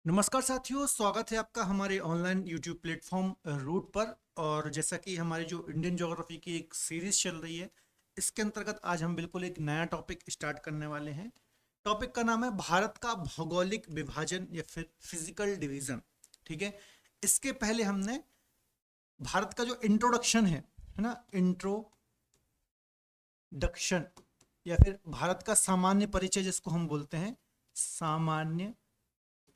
नमस्कार साथियों, स्वागत है आपका हमारे ऑनलाइन यूट्यूब प्लेटफॉर्म रूट पर। और जैसा कि हमारी जो इंडियन ज्योग्राफी की एक सीरीज चल रही है, इसके अंतर्गत आज हम बिल्कुल एक नया टॉपिक स्टार्ट करने वाले हैं। टॉपिक का नाम है भारत का भौगोलिक विभाजन या फिर फिजिकल डिवीजन। ठीक है। इसके पहले हमने भारत का जो इंट्रोडक्शन है ना, इंट्रोडक्शन या फिर भारत का सामान्य परिचय जिसको हम बोलते हैं, सामान्य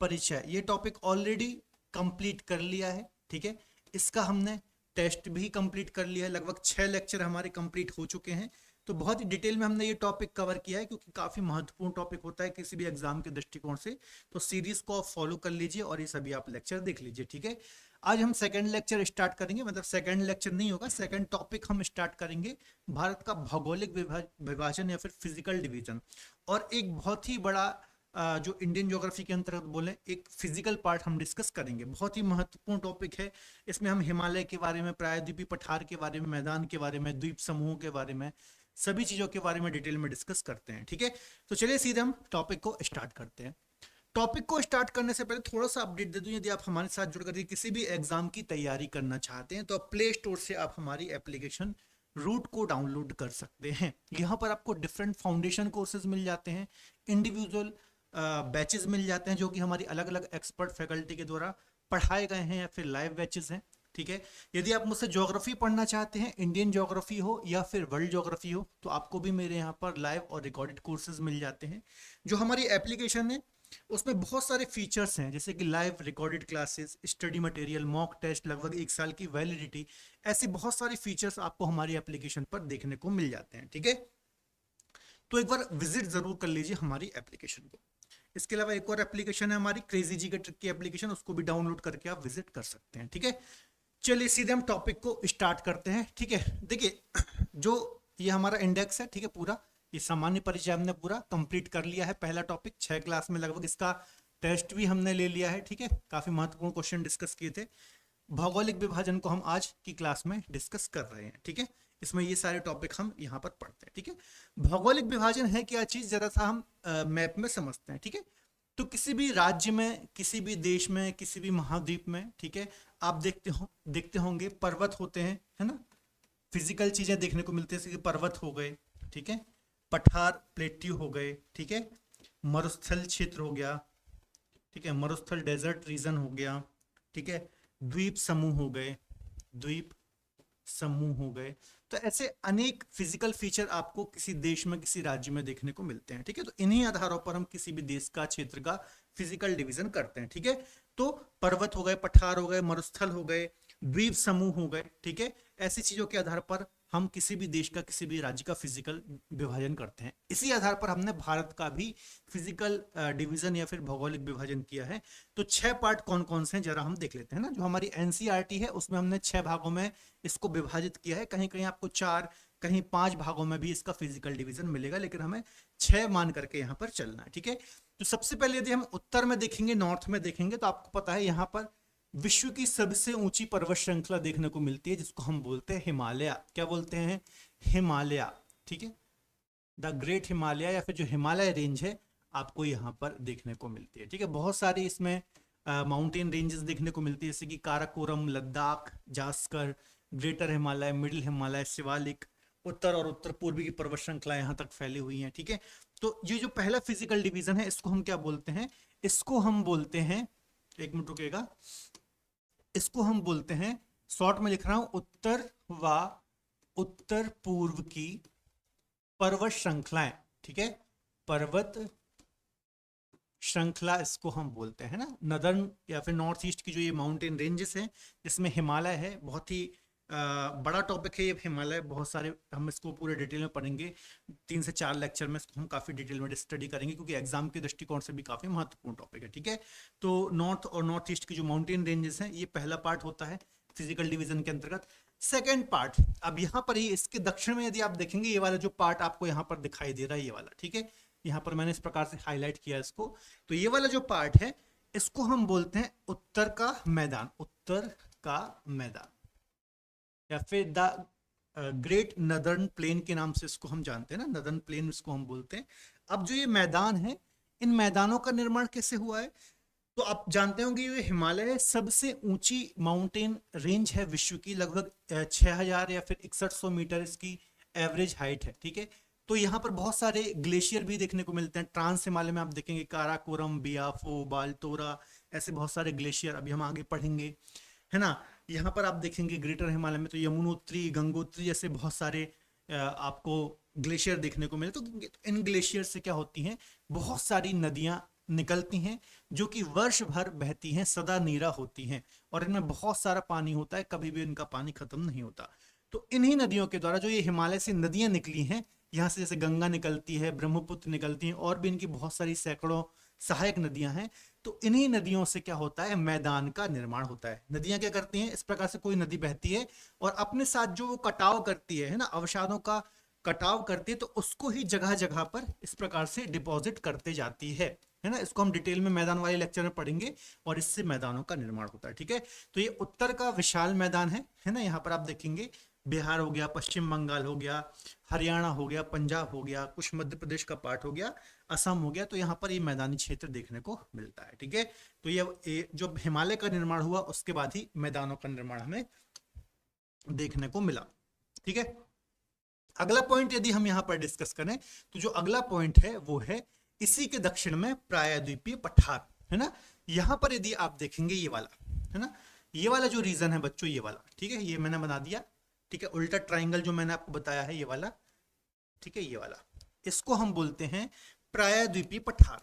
परिचय, ये टॉपिक ऑलरेडी कंप्लीट कर लिया है। ठीक है। इसका हमने टेस्ट भी कंप्लीट कर लिया है, लगभग 6 लेक्चर हमारे कंप्लीट हो चुके हैं। तो बहुत ही डिटेल में हमने ये टॉपिक कवर किया है, क्योंकि काफ़ी महत्वपूर्ण टॉपिक होता है किसी भी एग्जाम के दृष्टिकोण से। तो सीरीज को आप फॉलो कर लीजिए और ये सभी आप लेक्चर देख लीजिए। ठीक है। आज हम सेकंड लेक्चर स्टार्ट करेंगे, मतलब सेकंड लेक्चर नहीं होगा, सेकंड टॉपिक हम स्टार्ट करेंगे, भारत का भौगोलिक विभाजन या फिर फिजिकल डिवीजन। और एक बहुत ही बड़ा जो इंडियन ज्योग्राफी के अंतर्गत बोले, एक फिजिकल पार्ट हम डिस्कस करेंगे। बहुत ही महत्वपूर्ण टॉपिक है। इसमें हम हिमालय के बारे में, प्रायद्वीपीय पठार के बारे में, मैदान के बारे में, द्वीप समूहों के बारे में, सभी चीज़ों के बारे में डिटेल में डिस्कस करते हैं। ठीक है। तो चलिए सीधे हम टॉपिक को स्टार्ट करते हैं। टॉपिक को स्टार्ट करने से पहले थोड़ा सा अपडेट दे दूं, यदि आप हमारे साथ जुड़ करके किसी भी एग्जाम की तैयारी करना चाहते हैं तो आप प्ले स्टोर से आप हमारी एप्लीकेशन रूट को डाउनलोड कर सकते हैं। यहाँ पर आपको डिफरेंट फाउंडेशन कोर्सेज मिल जाते हैं, इंडिविजुअल बैचेस मिल जाते हैं जो कि हमारी अलग अलग एक्सपर्ट फैकल्टी के द्वारा पढ़ाए गए हैं या फिर लाइव बैचेस हैं। ठीक है। यदि आप मुझसे ज्योग्राफी पढ़ना चाहते हैं, इंडियन ज्योग्राफी हो या फिर वर्ल्ड ज्योग्राफी हो, तो आपको भी मेरे यहाँ पर लाइव और रिकॉर्डेड कोर्सेज मिल जाते हैं। जो हमारी एप्लीकेशन है उसमें बहुत सारे फीचर्स हैं, जैसे कि live recorded classes, study material, mock test, लगभग 1 साल की वैलिडिटी, ऐसे बहुत सारे फीचर्स आपको हमारी एप्लीकेशन पर देखने को मिल जाते हैं। ठीक है। तो एक बार विजिट जरूर कर लीजिए हमारी एप्लीकेशन को। इसके अलावा एक और एप्लीकेशन है हमारी क्रेजी जी के ट्रिक की एप्लीकेशन, उसको भी डाउनलोड करके आप विजिट कर सकते हैं। ठीक है। चलिए सीधे हम टॉपिक को स्टार्ट करते हैं। ठीक है। देखिए, जो ये हमारा इंडेक्स है, ठीक है, पूरा ये सामान्य परिचय हमने पूरा कंप्लीट कर लिया है। पहला टॉपिक 6 क्लास में लगभग, इसका टेस्ट भी हमने ले लिया है। ठीक है। काफी महत्वपूर्ण क्वेश्चन डिस्कस किए थे। भौगोलिक विभाजन को हम आज की क्लास में डिस्कस कर रहे हैं। ठीक है। इसमें ये सारे टॉपिक हम यहाँ पर पढ़ते हैं। ठीक है। भौगोलिक विभाजन है क्या चीज, जरा सा हम मैप में समझते हैं। ठीक है। तो किसी भी राज्य में, किसी भी देश में, किसी भी महाद्वीप में, ठीक है, आप देखते होंगे पर्वत होते हैं, है ना। फिजिकल चीजें देखने को मिलती है, जैसे कि पर्वत हो गए, ठीक है, पठार प्लेट्यू हो गए, ठीक है, मरुस्थल क्षेत्र हो गया, ठीक है, मरुस्थल डेजर्ट रीजन हो गया, ठीक है, द्वीप समूह हो गए, द्वीप समूह हो गए। तो ऐसे अनेक फिजिकल फीचर आपको किसी देश में, किसी राज्य में देखने को मिलते हैं। ठीक है। तो इन्हीं आधारों पर हम किसी भी देश का, क्षेत्र का फिजिकल डिवीजन करते हैं। ठीक है। तो पर्वत हो गए, पठार हो गए, मरुस्थल हो गए, द्वीप समूह हो गए, ठीक है, ऐसी चीजों के आधार पर हम किसी भी देश का, किसी भी राज्य का फिजिकल विभाजन करते हैं। इसी आधार पर हमने भारत का भी फिजिकल डिवीजन या फिर भौगोलिक विभाजन किया है। तो 6 पार्ट कौन कौन से हैं जरा हम देख लेते हैं ना। जो हमारी एनसीईआरटी है उसमें हमने 6 भागों में इसको विभाजित किया है। कहीं कहीं आपको 4, कहीं 5 भागों में भी इसका फिजिकल डिवीजन मिलेगा, लेकिन हमें 6 मान करके यहाँ पर चलना है। ठीक है। तो सबसे पहले यदि हम उत्तर में देखेंगे, नॉर्थ में देखेंगे, तो आपको पता है यहाँ पर विश्व की सबसे ऊंची पर्वत श्रृंखला देखने को मिलती है, जिसको हम बोलते हैं हिमालय। क्या बोलते हैं? हिमालय। ठीक है। द ग्रेट हिमालय या फिर जो हिमालय रेंज है, आपको यहाँ पर देखने को मिलती है। ठीक है। बहुत सारी इसमें माउंटेन रेंजेस देखने को मिलती है, जैसे कि काराकोरम, लद्दाख, जास्कर, ग्रेटर हिमालय, मिडिल हिमालय, शिवालिक, उत्तर और उत्तर पूर्वी की पर्वत श्रृंखला यहाँ तक फैली हुई है। ठीक है। तो ये जो पहला फिजिकल डिवीजन है, इसको हम क्या बोलते हैं? इसको हम बोलते हैं, एक मिनट रुकेगा, इसको हम बोलते हैं, शॉर्ट में लिख रहा हूं, उत्तर व उत्तर पूर्व की पर्वत श्रृंखलाएं। ठीक है। पर्वत श्रृंखला इसको हम बोलते हैं ना। नदर्न या फिर नॉर्थ ईस्ट की जो ये माउंटेन रेंजेस हैं, जिसमें हिमालय है, बहुत ही बड़ा टॉपिक है ये हिमालय। बहुत सारे हम इसको पूरे डिटेल में पढ़ेंगे, 3 से 4 लेक्चर में इसको हम काफ़ी डिटेल में स्टडी करेंगे, क्योंकि एग्जाम के दृष्टिकोण से भी काफ़ी महत्वपूर्ण टॉपिक है। ठीक है। तो नॉर्थ और नॉर्थ ईस्ट की जो माउंटेन रेंजेस हैं, ये पहला पार्ट होता है फिजिकल डिवीजन के अंतर्गत। सेकेंड पार्ट, अब यहाँ पर ही इसके दक्षिण में यदि आप देखेंगे, ये वाला जो पार्ट आपको यहाँ पर दिखाई दे रहा है, ये वाला, ठीक है, यहाँ पर मैंने इस प्रकार से हाईलाइट किया इसको। तो ये वाला जो पार्ट है, इसको हम बोलते हैं उत्तर का मैदान, उत्तर का मैदान, या फिर द ग्रेट नदर्न प्लेन के नाम से इसको हम जानते हैं ना, नदर्न प्लेन इसको हम बोलते हैं। अब जो ये मैदान है, इन मैदानों का निर्माण कैसे हुआ है? तो आप जानते होंगे ये हिमालय सबसे ऊंची माउंटेन रेंज है विश्व की, लगभग 6000 या फिर 6100 मीटर इसकी एवरेज हाइट है, ठीक है। तो यहाँ पर बहुत सारे ग्लेशियर भी देखने को मिलते हैं। ट्रांस हिमालय में आप देखेंगे काराकोरम, बियाफो, बालतोरा, ऐसे बहुत सारे ग्लेशियर अभी हम आगे पढ़ेंगे, है ना। यहाँ पर आप देखेंगे ग्रेटर हिमालय में तो यमुनोत्री, गंगोत्री जैसे बहुत सारे आपको ग्लेशियर देखने को मिले। तो इन ग्लेशियर से क्या होती हैं, बहुत सारी नदियां निकलती हैं जो कि वर्ष भर बहती हैं, सदा नीरा होती हैं, और इनमें बहुत सारा पानी होता है, कभी भी इनका पानी खत्म नहीं होता। तो इन्हीं नदियों के द्वारा जो ये हिमालय से नदियां निकली हैं, यहाँ से जैसे गंगा निकलती है, ब्रह्मपुत्र निकलती है, और भी इनकी बहुत सारी सैकड़ों सहायक नदियां हैं। तो इन्हीं नदियों से क्या होता है, मैदान का निर्माण होता है। नदियां क्या करती हैं, इस प्रकार से कोई नदी बहती है और अपने साथ जो वो कटाव करती है ना, अवसादों का कटाव करती है, तो उसको ही जगह जगह पर इस प्रकार से डिपॉजिट करते जाती है ना। इसको हम डिटेल में मैदान वाले लेक्चर में पढ़ेंगे, और इससे मैदानों का निर्माण होता है, ठीक है। तो ये उत्तर का विशाल मैदान है ना। यहाँ पर आप देखेंगे बिहार हो गया, पश्चिम बंगाल हो गया, हरियाणा हो गया, पंजाब हो गया, कुछ मध्य प्रदेश का पार्ट हो गया, असम हो गया। तो यहाँ पर ये मैदानी क्षेत्र देखने को मिलता है, ठीक है। तो ये जो हिमालय का निर्माण हुआ उसके बाद ही मैदानों का निर्माण हमें देखने को मिला, ठीक है। अगला पॉइंट यदि हम यहाँ पर डिस्कस करें, तो जो अगला पॉइंट है वो है इसी के दक्षिण में प्रायद्वीपीय पठार, है ना। यहां पर यदि आप देखेंगे ये वाला, है ना, ये वाला जो रीजन है बच्चों, ये वाला, ठीक है, ये मैंने बना दिया, ठीक है। उल्टा ट्राइंगल जो मैंने आपको बताया है ये वाला, ठीक है, ये वाला, इसको हम बोलते हैं प्रायद्वीपीय पठार,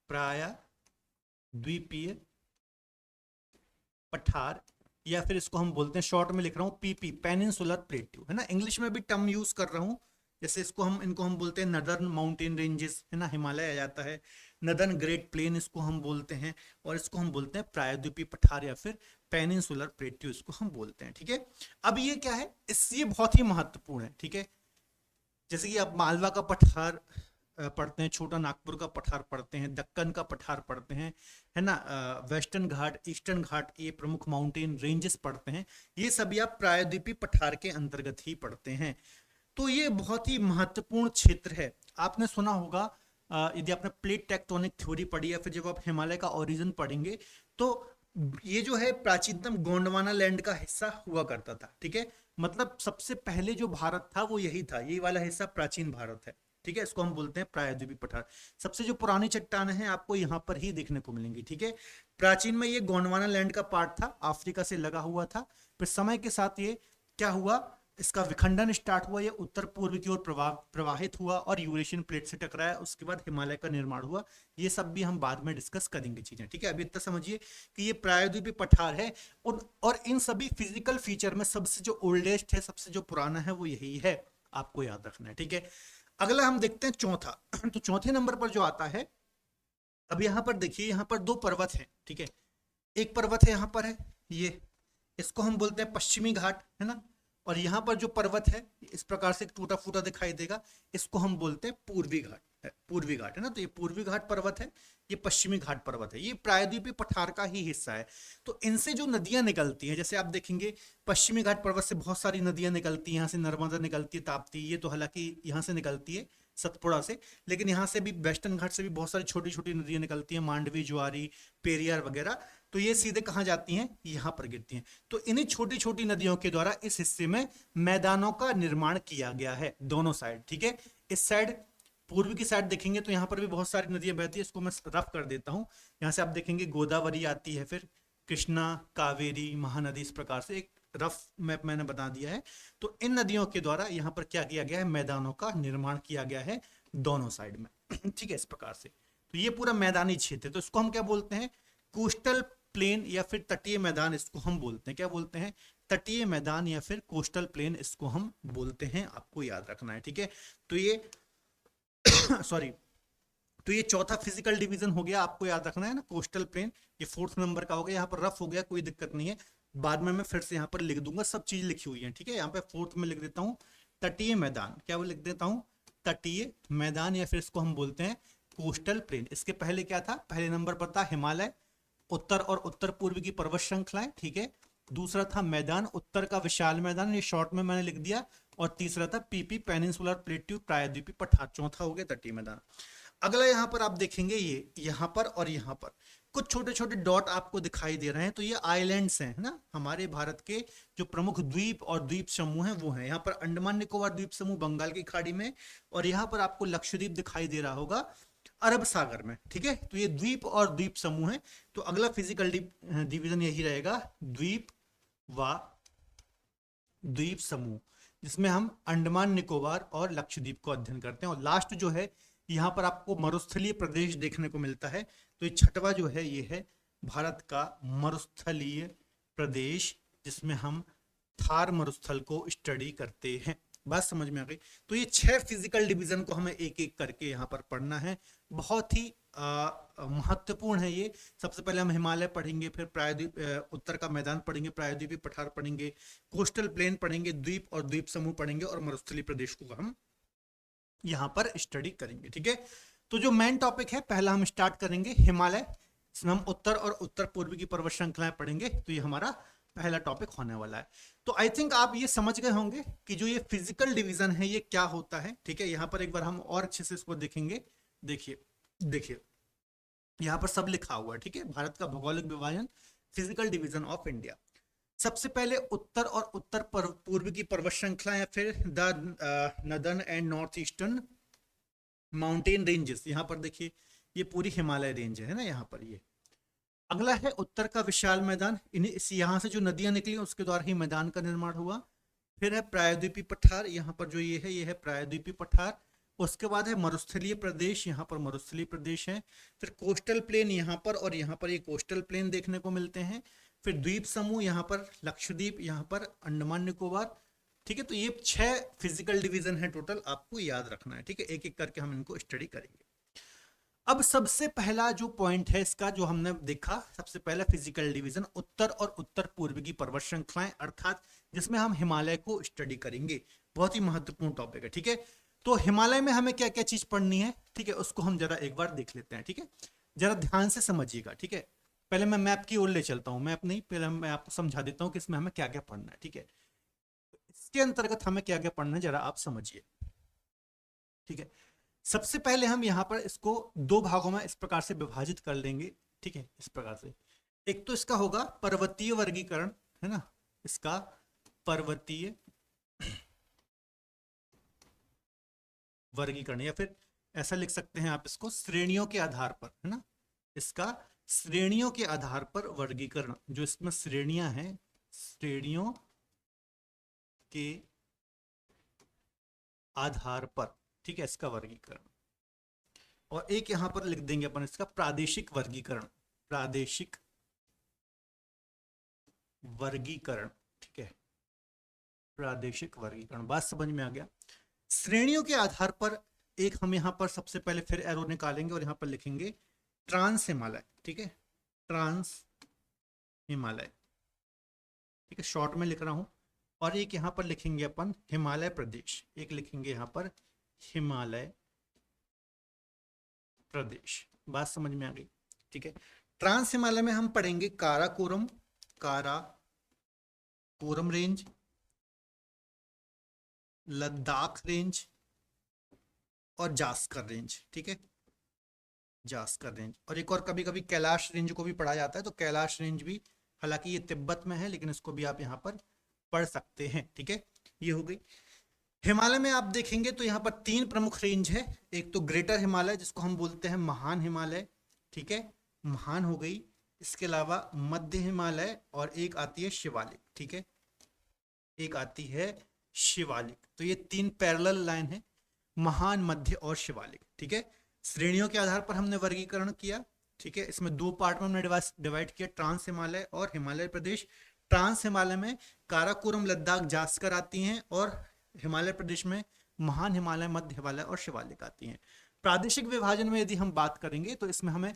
प्रायद्वीपीय पठार, या फिर इसको हम बोलते हैं, शॉर्ट में लिख रहा हूं पीपी, पेनिनसुलर प्लेट्यू, है ना। इंग्लिश में भी टर्म यूज कर रहा हूं, जैसे इनको हम बोलते हैं नदर्न माउंटेन रेंजेस, है ना, हिमालय आ जाता है, नदर्न ग्रेट प्लेन इसको हम बोलते हैं, और इसको हम बोलते हैं प्रायद्वीपीय पठार या फिर पेनिनसुलर प्लेट्यू इसको हम बोलते हैं, ठीक है। अब ये क्या है, ये बहुत ही महत्वपूर्ण है, ठीक है। जैसे कि आप मालवा का पठार पढ़ते हैं, छोटा नागपुर का पठार पढ़ते हैं, दक्कन का पठार पढ़ते हैं, है ना, वेस्टर्न घाट, ईस्टर्न घाट, ये प्रमुख माउंटेन रेंजेस पढ़ते हैं, ये सभी आप प्रायद्वीपीय पठार के अंतर्गत ही पढ़ते हैं। तो ये बहुत ही महत्वपूर्ण क्षेत्र है। आपने सुना होगा, यदि आपने प्लेट टेक्टोनिक थ्योरी पढ़ी, या फिर जब आप हिमालय का ओरिजिन पढ़ेंगे, तो ये जो है प्राचीनतम गोंडवाना लैंड का हिस्सा हुआ करता था, ठीक है। मतलब सबसे पहले जो भारत था वो यही था, ये वाला हिस्सा प्राचीन भारत है, ठीक है। इसको हम बोलते हैं प्रायद्वीपीय पठार। सबसे जो पुरानी चट्टानें हैं आपको यहाँ पर ही देखने को मिलेंगी, ठीक है। प्राचीन में ये गोंडवाना लैंड का पार्ट था, अफ्रीका से लगा हुआ था। फिर समय के साथ ये क्या हुआ, इसका विखंडन स्टार्ट हुआ, ये उत्तर पूर्व की ओर प्रवाहित हुआ और यूरेशियन प्लेट से टकराया, उसके बाद हिमालय का निर्माण हुआ। ये सब भी हम बाद में डिस्कस करेंगे चीजें, ठीक है। अभी इतना समझिए कि ये प्रायद्वीपीय पठार है, और इन सभी फिजिकल फीचर में सबसे जो ओल्डेस्ट है, सबसे जो पुराना है वो यही है, आपको याद रखना है, ठीक है। अगला हम देखते हैं चौथा। तो चौथे नंबर पर जो आता है, अब यहाँ पर देखिए, यहाँ पर दो पर्वत हैं, ठीक है। एक पर्वत है यहाँ पर है, ये इसको हम बोलते हैं पश्चिमी घाट, है ना। और यहाँ पर जो पर्वत है इस प्रकार से टूटा फूटा दिखाई देगा, इसको हम बोलते हैं पूर्वी घाट है, पूर्वी घाट, है ना। तो ये पूर्वी घाट पर्वत है, ये पश्चिमी घाट पर्वत है, ये प्रायद्वीपीय पठार का ही हिस्सा है। तो इनसे जो नदियां निकलती हैं, जैसे आप देखेंगे पश्चिमी घाट पर्वत से बहुत सारी नदियां निकलती हैं, यहाँ से नर्मदा निकलती है, ताप्ती, ये तो हालांकि यहाँ से निकलती है सतपुड़ा से, लेकिन यहाँ से भी वेस्टर्न घाट से भी बहुत सारी छोटी छोटी नदियां निकलती हैं, मांडवी, ज्वारी, पेरियार वगैरह। तो ये सीधे कहाँ जाती हैं, यहाँ पर गिरती हैं। तो इन्हीं छोटी छोटी नदियों के द्वारा इस हिस्से में मैदानों का निर्माण किया गया है, दोनों साइड, ठीक है। इस साइड पूर्व की साइड देखेंगे तो यहाँ पर भी बहुत सारी नदियां बहती है, इसको मैं रफ कर देता हूँ। यहाँ से आप देखेंगे गोदावरी आती है, फिर कृष्णा, कावेरी, महानदी, इस प्रकार से एक रफ मैप मैंने बना दिया है। तो इन नदियों के द्वारा यहाँ पर क्या किया गया है, मैदानों का निर्माण किया गया है दोनों साइड में, ठीक है, इस प्रकार से। तो ये पूरा मैदानी क्षेत्र है, तो इसको हम क्या बोलते हैं, कोस्टल प्लेन या फिर तटीय मैदान इसको हम बोलते हैं, क्या बोलते हैं, तटीय मैदान या फिर कोस्टल प्लेन इसको हम बोलते हैं, आपको याद रखना है, ठीक है। तो ये सॉरी, तो ये चौथा फिजिकल डिवीजन हो गया, आपको याद रखना है ना, कोस्टल प्लेन। ये फोर्थ नंबर का हो गया, यहाँ पर रफ हो गया, कोई दिक्कत नहीं है, बाद में मैं फिर से यहाँ पर लिख दूंगा, सब चीज लिखी हुई है, ठीक है। यहाँ पे फोर्थ में लिख देता हूँ तटीय मैदान, क्या वो लिख देता हूँ, तटीय मैदान, या फिर इसको हम बोलते हैं कोस्टल प्लेन। इसके पहले क्या था, पहले नंबर पर था हिमालय, उत्तर और उत्तर पूर्व की पर्वत श्रृंखलाएं, ठीक है। दूसरा था मैदान, उत्तर का विशाल मैदान, ये शॉर्ट में मैंने लिख दिया, और तीसरा था पीपी, पेनिनसुलर प्लेट्यू, प्रायद्वीपीय पठार, चौथा हो गया तटीय मैदान। अगला यहाँ पर आप देखेंगे, ये यहाँ पर और यहाँ पर कुछ छोटे छोटे डॉट आपको दिखाई दे रहे हैं, तो ये आइलैंड्स हैं, है ना, हमारे भारत के जो प्रमुख द्वीप और द्वीप समूह हैं वो हैं। यहाँ पर अंडमान निकोबार द्वीप समूह बंगाल की खाड़ी में, और यहाँ पर आपको लक्षद्वीप दिखाई दे रहा होगा अरब सागर में, ठीक है। तो ये द्वीप और द्वीप समूह है। तो अगला फिजिकल डिवीजन यही रहेगा, द्वीप व द्वीप समूह, जिसमें हम अंडमान निकोबार और लक्षद्वीप को अध्ययन करते हैं। और लास्ट जो है, यहाँ पर आपको मरुस्थलीय प्रदेश देखने को मिलता है। तो ये छठवां जो है, ये है भारत का मरुस्थलीय प्रदेश, जिसमें हम थार मरुस्थल को स्टडी करते हैं। बात समझ में आ गई। तो ये 6 फिजिकल डिवीजन को हमें एक एक करके यहाँ पर पढ़ना है। बहुत ही महत्वपूर्ण है ये। सबसे पहले हम हिमालय पढ़ेंगे, फिर प्रायद्वीप उत्तर का मैदान पढ़ेंगे, प्रायद्वीपीय पठार पढ़ेंगे, कोस्टल प्लेन पढ़ेंगे, द्वीप और द्वीप समूह पढ़ेंगे, और मरुस्थलीय प्रदेश को हम यहाँ पर स्टडी करेंगे, ठीक है। तो जो मेन टॉपिक है, पहला हम स्टार्ट करेंगे हिमालय। इसमें हम उत्तर और उत्तर पूर्वी की पर्वत श्रृंखलाएं पढ़ेंगे। तो ये हमारा पहला टॉपिक होने वाला है। तो आई थिंक आप ये समझ गए होंगे कि जो ये फिजिकल डिवीजन है ये क्या होता है, ठीक है। यहाँ पर एक बार हम और अच्छे से इसको देखेंगे। देखिए देखिए, यहाँ पर सब लिखा हुआ है, ठीक है। भारत का भौगोलिक विभाजन, फिजिकल डिवीजन ऑफ इंडिया। सबसे पहले उत्तर और उत्तर पूर्व की पर्वत श्रृंखला, या फिर the northern and north eastern mountain ranges. यहाँ पर देखिए, ये पूरी हिमालय रेंज है ना यहाँ पर। ये अगला है उत्तर का विशाल मैदान, यहाँ से जो नदियां निकली उसके द्वारा ही मैदान का निर्माण हुआ। फिर है प्रायद्वीपीय पठार, यहाँ पर जो ये है प्रायद्वीपीय पठार। उसके बाद है मरुस्थलीय प्रदेश, यहाँ पर मरुस्थलीय प्रदेश है। फिर कोस्टल प्लेन यहाँ पर, और यहाँ पर ये कोस्टल प्लेन देखने को मिलते हैं। फिर द्वीप समूह, यहाँ पर लक्षद्वीप, यहाँ पर अंडमान निकोबार, ठीक है। तो ये 6 फिजिकल डिवीजन है टोटल, आपको याद रखना है, ठीक है। एक एक करके हम इनको स्टडी करेंगे। अब सबसे पहला जो पॉइंट है इसका, जो हमने देखा, सबसे पहला फिजिकल डिवीजन उत्तर और उत्तर पूर्व की पर्वत श्रृंखलाएं, अर्थात जिसमें हम हिमालय को स्टडी करेंगे। बहुत ही महत्वपूर्ण टॉपिक है, ठीक है। तो हिमालय में हमें क्या क्या चीज पढ़नी है, ठीक है, उसको हम जरा एक बार देख लेते हैं, ठीक है। जरा ध्यान से समझिएगा, ठीक है। पहले मैं मैप की ओर ले चलता हूँ, मैप नहीं, पहले मैं आपको समझा देता हूँ कि इसमें हमें क्या क्या पढ़ना है, ठीक है। इसके अंतर्गत हमें क्या क्या पढ़ना है, जरा आप समझिए, ठीक है। सबसे पहले हम यहाँ पर इसको 2 भागों में इस प्रकार से विभाजित कर लेंगे, ठीक है, इस प्रकार से। एक तो इसका होगा पर्वतीय वर्गीकरण, है ना, इसका पर्वतीय वर्गीकरण, या फिर ऐसा लिख सकते हैं आप इसको श्रेणियों के आधार पर, है ना, इसका श्रेणियों के आधार पर वर्गीकरण। जो इसमें श्रेणियां हैं, श्रेणियों के आधार पर, ठीक है, इसका वर्गीकरण। और एक यहां पर लिख देंगे अपन इसका प्रादेशिक वर्गीकरण, प्रादेशिक वर्गीकरण, ठीक है, प्रादेशिक वर्गीकरण। बात समझ में आ गया। श्रेणियों के आधार पर एक हम यहां पर सबसे पहले फिर एरो निकालेंगे और यहां पर लिखेंगे ट्रांस हिमालय, ठीक है, ट्रांस हिमालय, ठीक है, शॉर्ट में लिख रहा हूं। और एक यहां पर लिखेंगे अपन हिमालय प्रदेश, एक लिखेंगे यहां पर हिमालय प्रदेश। बात समझ में आ गई, ठीक है। ट्रांस हिमालय में हम पढ़ेंगे काराकोरम, काराकोरम रेंज, लद्दाख रेंज और जास्कर रेंज, ठीक है, जास्कर रेंज। और एक और कभी कभी कैलाश रेंज को भी पढ़ा जाता है, तो कैलाश रेंज भी, हालांकि ये तिब्बत में है, लेकिन इसको भी आप यहाँ पर पढ़ सकते हैं, ठीक है। ये हो गई। हिमालय में आप देखेंगे तो यहाँ पर 3 प्रमुख रेंज है। एक तो ग्रेटर हिमालय, जिसको हम बोलते हैं महान हिमालय, ठीक है, महान हो गई। इसके अलावा मध्य हिमालय, और एक आती है शिवालिक, ठीक है, एक आती है शिवालिक। तो ये 3 पैरेलल लाइन है, महान, मध्य और शिवालिक, ठीक है। श्रेणियों के आधार पर हमने वर्गीकरण किया, ठीक है। इसमें 2 पार्ट में हमने डिवाइड किया, ट्रांस हिमालय और हिमालय प्रदेश। ट्रांस हिमालय में काराकोरम, लद्दाख, जास्कर आती हैं, और हिमालय प्रदेश में महान हिमालय, मध्य हिमालय और शिवालिक आती हैं। प्रादेशिक विभाजन में यदि हम बात करेंगे तो इसमें हमें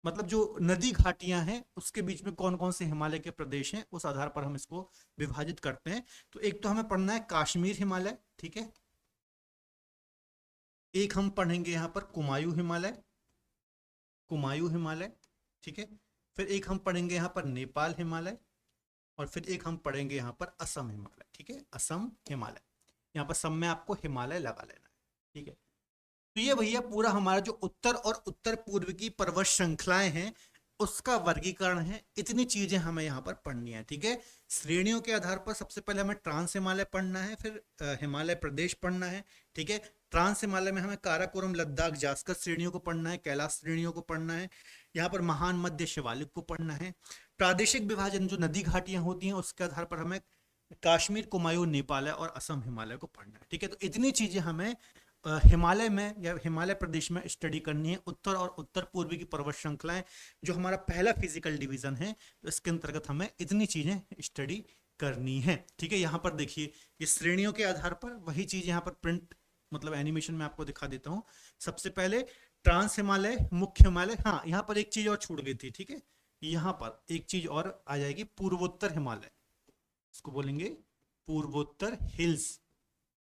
मतलब जो नदी घाटियां हैं उसके बीच में कौन कौन से हिमालय के प्रदेश हैं, उस आधार पर हम इसको विभाजित करते हैं। तो एक तो हमें पढ़ना है काश्मीर हिमालय, ठीक है, एक हम पढ़ेंगे यहाँ पर कुमायूं हिमालय, कुमायूं हिमालय, ठीक है। फिर एक हम पढ़ेंगे यहाँ पर नेपाल हिमालय, और फिर एक हम पढ़ेंगे यहाँ पर असम हिमालय, ठीक है, असम हिमालय। यहाँ पर सब में आपको हिमालय लगा लेना है, ठीक है। तो ये भैया पूरा हमारा जो उत्तर और उत्तर पूर्व की पर्वत श्रृंखलाएं हैं उसका वर्गीकरण है। इतनी चीजें हमें यहाँ पर पढ़नी है, ठीक है। श्रेणियों के आधार पर सबसे पहले हमें ट्रांस हिमालय पढ़ना है, फिर हिमालय प्रदेश पढ़ना है, ठीक है। ट्रांस हिमालय में हमें काराकोरम, लद्दाख, जास्कर श्रेणियों को पढ़ना है, कैलाश श्रेणियों को पढ़ना है, यहाँ पर महान, मध्य, शिवालिक को पढ़ना है। प्रादेशिक विभाजन जो नदी घाटियां होती हैं उसके आधार पर हमें कश्मीर, कुमायूं, नेपाल और असम हिमालय को पढ़ना है, ठीक है। तो इतनी चीजें हमें हिमालय में या हिमालय प्रदेश में स्टडी करनी है। उत्तर और उत्तर पूर्वी की पर्वत श्रृंखलाएं जो हमारा पहला फिजिकल डिवीजन है, तो इसके अंतर्गत हमें इतनी चीजें स्टडी करनी है, ठीक है। यहाँ पर देखिए ये श्रेणियों के आधार पर वही चीज यहाँ पर प्रिंट मतलब एनिमेशन में आपको दिखा देता हूँ। सबसे पहले ट्रांस हिमालय, मुख्य हिमालय, हाँ यहाँ पर एक चीज और छूट गई थी, ठीक है। यहाँ पर एक चीज और आ जाएगी, पूर्वोत्तर हिमालय, इसको बोलेंगे पूर्वोत्तर हिल्स,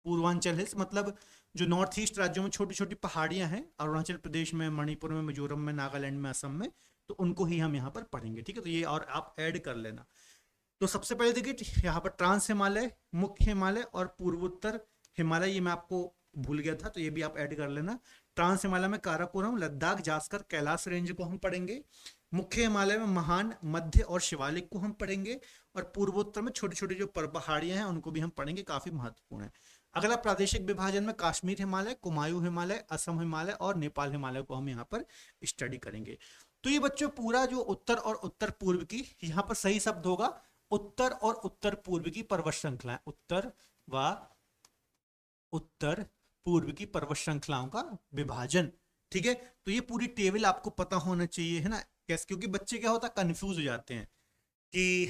पूर्वांचल हिल्स, मतलब जो नॉर्थ ईस्ट राज्यों में छोटी छोटी पहाड़ियां हैं, अरुणाचल प्रदेश में, मणिपुर में, मिजोरम में, नागालैंड में, असम में, तो उनको ही हम यहाँ पर पढ़ेंगे, ठीक है। तो ये और आप ऐड कर लेना। तो सबसे पहले देखिए यहाँ पर ट्रांस हिमालय, मुख्य हिमालय और पूर्वोत्तर हिमालय, ये मैं आपको भूल गया था तो ये भी आप ऐड कर लेना। ट्रांस हिमालय में काराकोरम, लद्दाख, जास्कर, कैलाश रेंज को हम पढ़ेंगे। मुख्य हिमालय में महान, मध्य और शिवालिक को हम पढ़ेंगे। और पूर्वोत्तर में छोटी छोटी जो पहाड़ियां हैं उनको भी हम पढ़ेंगे, काफी महत्वपूर्ण है। अगला प्रादेशिक विभाजन में कश्मीर हिमालय, कुमायूं हिमालय, असम हिमालय और नेपाल हिमालय को हम यहाँ पर स्टडी करेंगे। तो ये बच्चों पूरा जो उत्तर और उत्तर पूर्व की, यहाँ पर सही शब्द होगा उत्तर और उत्तर पूर्व की पर्वत श्रृंखला, उत्तर व उत्तर पूर्व की पर्वत श्रृंखलाओं का विभाजन, ठीक है। तो ये पूरी टेबल आपको पता होना चाहिए, है ना। कैसे, क्योंकि बच्चे क्या होता है कंफ्यूज हो जाते हैं कि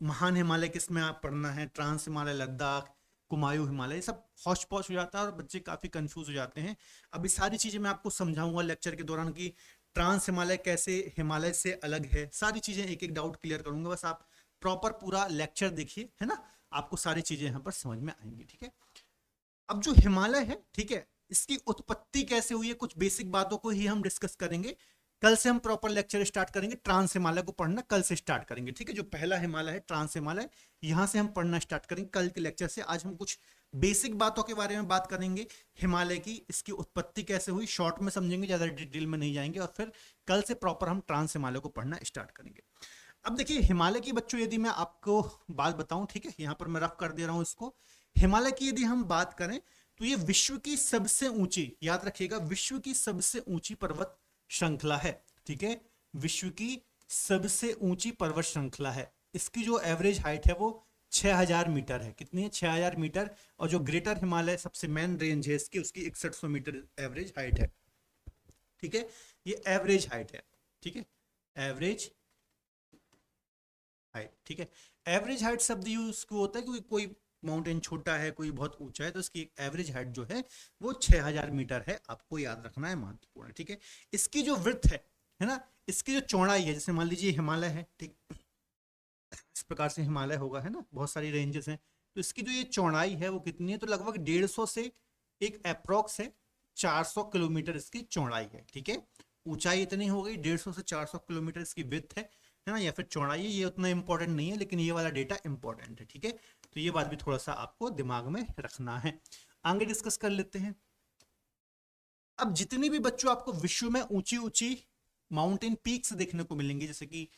महान हिमालय किस में आप पढ़ना है, ट्रांस हिमालय, लद्दाख, कुमायूं हिमालय, सब हौच पौच हो जाता है और बच्चे काफी कंफ्यूज हो जाते हैं। अभी सारी चीजें मैं आपको समझाऊंगा लेक्चर के दौरान कि ट्रांस हिमालय कैसे हिमालय से अलग है, सारी चीजें एक एक डाउट क्लियर करूंगा। बस आप प्रॉपर पूरा लेक्चर देखिए, है ना, आपको सारी चीजें यहाँ पर समझ में आएंगी, ठीक है। अब जो हिमालय है, ठीक है, इसकी उत्पत्ति कैसे हुई है, कुछ बेसिक बातों को ही हम डिस्कस करेंगे। कल से हम प्रॉपर लेक्चर स्टार्ट करेंगे, ट्रांस हिमालय को पढ़ना कल से स्टार्ट करेंगे, ठीक है। जो पहला हिमालय है ट्रांस हिमालय, यहां से हम पढ़ना स्टार्ट करेंगे कल के लेक्चर से। आज हम कुछ बेसिक बातों के बारे में बात करेंगे हिमालय की, इसकी उत्पत्ति कैसे हुई, शॉर्ट में समझेंगे, ज्यादा डिटेल में नहीं जाएंगे। और फिर कल से प्रॉपर हम ट्रांस हिमालय को पढ़ना स्टार्ट करेंगे। अब देखिए हिमालय की बच्चों यदि मैं आपको बात बताऊं, ठीक है, यहाँ पर मैं रफ कर दे रहा हूं इसको। हिमालय की यदि हम बात करें तो ये विश्व की सबसे ऊंची, याद रखिएगा, विश्व की सबसे ऊंची पर्वत श्रृंखला है, ठीक है। विश्व की सबसे ऊंची पर्वत श्रृंखला है। इसकी जो एवरेज हाइट है वो 6000 मीटर है। कितनी है? 6000 मीटर। और जो ग्रेटर हिमालय सबसे मेन रेंज है इसकी, उसकी 6100 मीटर एवरेज हाइट है, ठीक है। ये एवरेज हाइट है, ठीक है, एवरेज हाइट, ठीक है। एवरेज हाइट शब्द यूज क्यों होता है? क्योंकि कोई माउंटेन छोटा है, कोई बहुत ऊंचा है, तो इसकी एवरेज हाइट जो है वो 6000 मीटर है। आपको याद रखना है, महत्वपूर्ण है, ठीक है। इसकी जो विड्थ है ना, इसकी जो चौड़ाई है, जैसे मान लीजिए हिमालय है, ठीक, इस प्रकार से हिमालय होगा, है ना, बहुत सारी रेंजेस हैं। तो इसकी जो ये चौड़ाई है वो कितनी है? तो लगभग 150 से एक अप्रोक्स है 400 किलोमीटर इसकी चौड़ाई है, ठीक है। ऊंचाई इतनी हो गई, 150 से 400 किलोमीटर इसकी विड्थ है ना, या फिर चौड़ाई है। ये उतना इंपॉर्टेंट नहीं है, लेकिन ये वाला डेटा इंपॉर्टेंट है, ठीक है। तो ये बात भी थोड़ा सा आपको दिमाग में रखना है। आगे डिस्कस कर लेते हैं। अब जितनी भी बच्चों आपको विश्व में ऊंची ऊंची माउंटेन पीक्स देखने को मिलेंगी, जैसे कि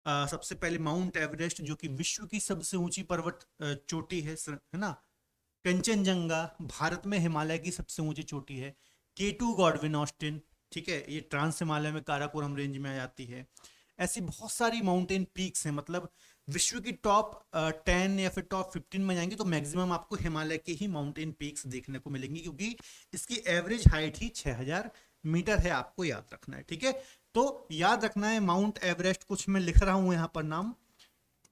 सबसे पहले माउंट एवरेस्ट, जो कि विश्व की सबसे ऊंची पर्वत चोटी है ना। कंचनजंगा भारत में हिमालय की सबसे ऊंची चोटी है। K2 गॉडविन ऑस्टिन, ठीक है, ये ट्रांस हिमालय में काराकोरम रेंज में आ जाती है। ऐसी बहुत सारी माउंटेन पीक्स हैं, मतलब विश्व की टॉप 10 या फिर टॉप 15 में जाएंगे तो मैक्सिमम आपको हिमालय के ही माउंटेन पीक्स देखने को मिलेंगी, क्योंकि इसकी एवरेज हाइट ही 6000 मीटर है। आपको याद रखना है, ठीक है। तो याद रखना है माउंट एवरेस्ट, कुछ मैं लिख रहा हूं यहाँ पर नाम।